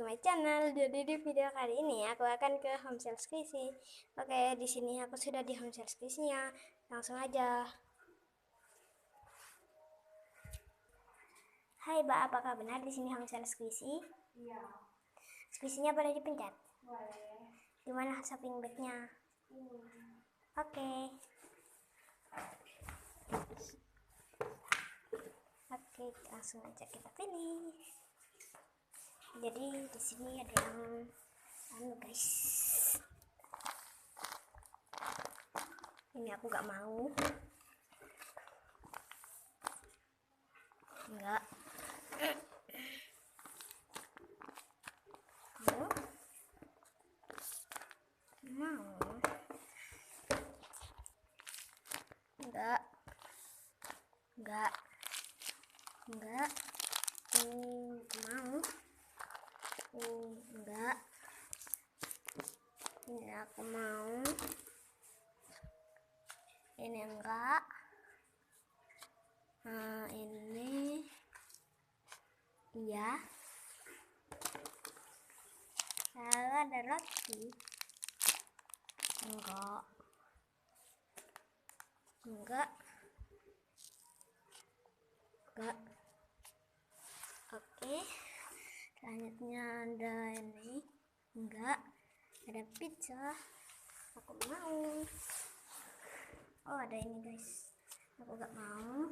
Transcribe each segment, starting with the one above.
to my channel. Jadi di video kali ini aku akan ke home sale squishy. Oke, di sini aku sudah di home sale squishy-nya. Langsung aja. Hai, Mbak, apakah benar di sini home sale squishy? Iya. Squishy-nya boleh dipencet? Boleh. Gimana shopping bag-nya? Oke. Oke, langsung aja kita pilih. Jadi di sini ada yang guys. Ini aku gak mau. Enggak. Mau. Enggak. Enggak. Enggak. Mau. Enggak. Ini aku mau. Ini enggak. Ini iya. Lalu ada roti. Enggak. Enggak. Enggak. Oke. Selanjutnya ada ini. Enggak. Ada pizza. Aku mau. Oh, ada ini guys. Aku gak mau.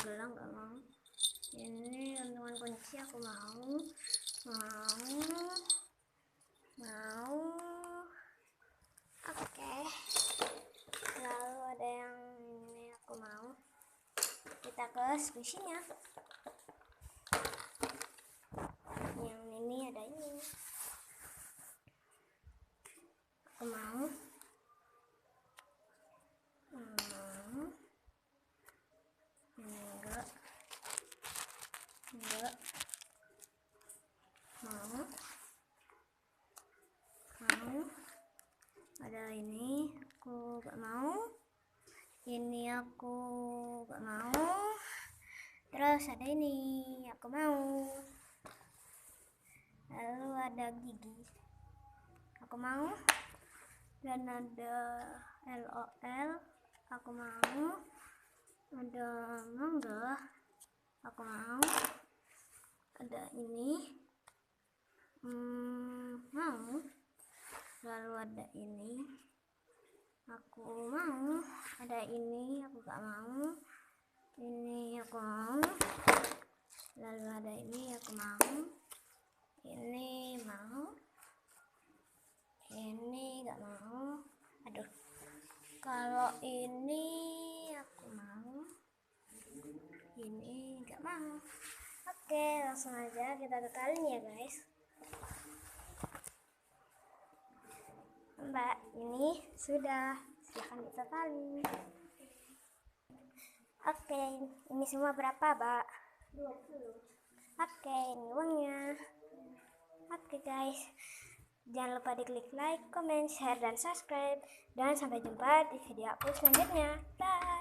Gelang gak mau. Ini gantungan kunci aku mau. Mau. Oke. Lalu ada yang ini aku mau. Kita ke squishy-nya. Yang ini ada ini. Aku mau. Ini enggak. Mau. Ada ini aku gak mau. Ini aku gak mau. Terus ada ini aku mau. Lalu ada gigi aku mau. Dan ada LOL aku mau. Ada mangga aku mau. Ada ini mau. Lalu ada ini aku mau. Ada ini aku gak mau. Ini aku mau. Lalu ada ini aku mau. Ini mau. Ini gak mau. Aduh, kalau ini aku mau. Ini gak mau. Oke, langsung aja kita totalin ya guys. Mbak, ini sudah, silahkan ditotalin. Oke, ini semua berapa, Mbak? 20. Oke, ini uangnya. Oke guys, jangan lupa diklik like, comment, share, dan subscribe. Dan sampai jumpa di video aku selanjutnya. Bye.